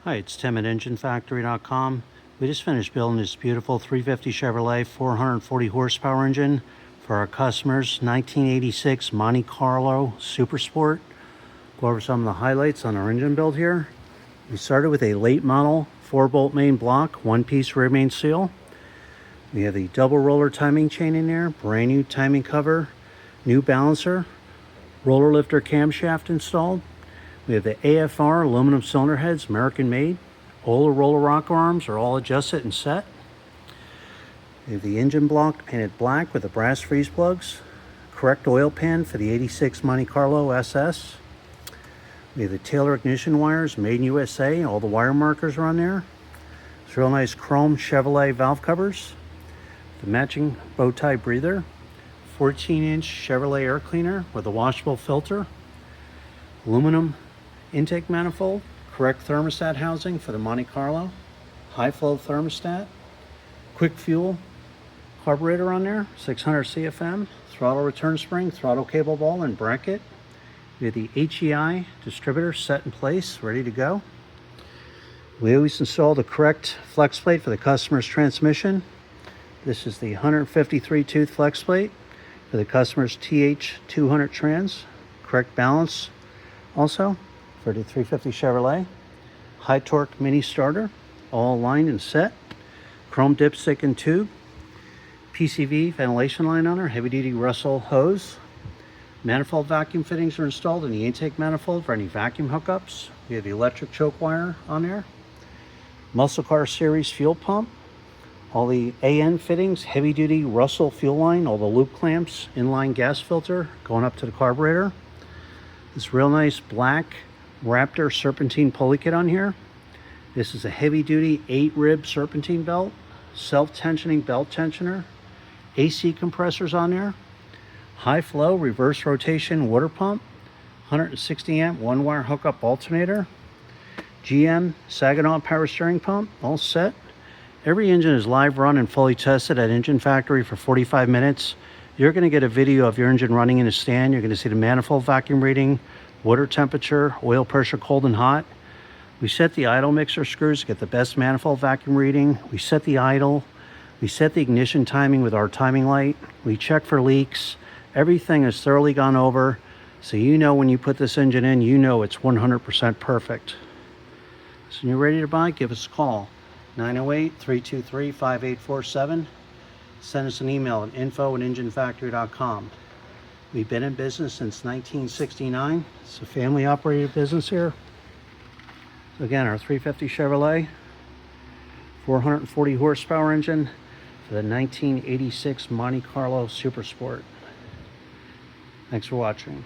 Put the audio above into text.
Hi, it's Tim at EngineFactory.com. We just finished building this beautiful 350 Chevrolet 440 horsepower engine for our customers, 1986 Monte Carlo Super Sport. Go over some of the highlights on our engine build here. We started with a late model 4-bolt main block, one-piece rear main seal. We have the double roller timing chain in there, brand new timing cover, new balancer, roller lifter camshaft installed. We have the AFR aluminum cylinder heads, American made. All the roller rocker arms are all adjusted and set. We have the engine block painted black with the brass freeze plugs. Correct oil pan for the 86 Monte Carlo SS. We have the Taylor ignition wires, made in USA. All the wire markers are on there. It's real nice chrome Chevrolet valve covers. The matching bow tie breather. 14-inch Chevrolet air cleaner with a washable filter. Aluminum intake manifold, correct thermostat housing for the Monte Carlo, high flow thermostat, quick fuel carburetor on there, 600 CFM, throttle return spring, throttle cable ball and bracket. We have the HEI distributor set in place, ready to go. We always install the correct flex plate for the customer's transmission. This is the 153 tooth flex plate for the customer's TH200 trans, correct balance also for the 350 Chevrolet. High torque mini starter, all aligned and set. Chrome dipstick and tube. PCV ventilation line on her, heavy duty Russell hose. Manifold vacuum fittings are installed in the intake manifold for any vacuum hookups. We have the electric choke wire on there. Muscle Car Series fuel pump. All the AN fittings, heavy duty Russell fuel line, all the loop clamps, inline gas filter going up to the carburetor. This real nice black Wraptor serpentine pulley kit on here. This is a heavy duty 8-rib serpentine belt, self-tensioning belt tensioner, AC compressors on there, high flow reverse rotation water pump, 160 amp 1-wire hookup alternator, GM Saginaw power steering pump, all set. Every engine is live run and fully tested at Engine Factory for 45 minutes. You're going to get a video of your engine running in a stand. You're going to see the manifold vacuum reading, water temperature, oil pressure cold and hot. We set the idle mixer screws to get the best manifold vacuum reading. We set the idle. We set the ignition timing with our timing light. We check for leaks. Everything is thoroughly gone over. So you know when you put this engine in, you know it's 100% perfect. So when you're ready to buy, give us a call. 908-323-5847. Send us an email at info@enginefactory.com. We've been in business since 1969. It's a family operated business here. So again, our 350 Chevrolet 440 horsepower engine for the 1986 Monte Carlo Super Sport. Thanks for watching.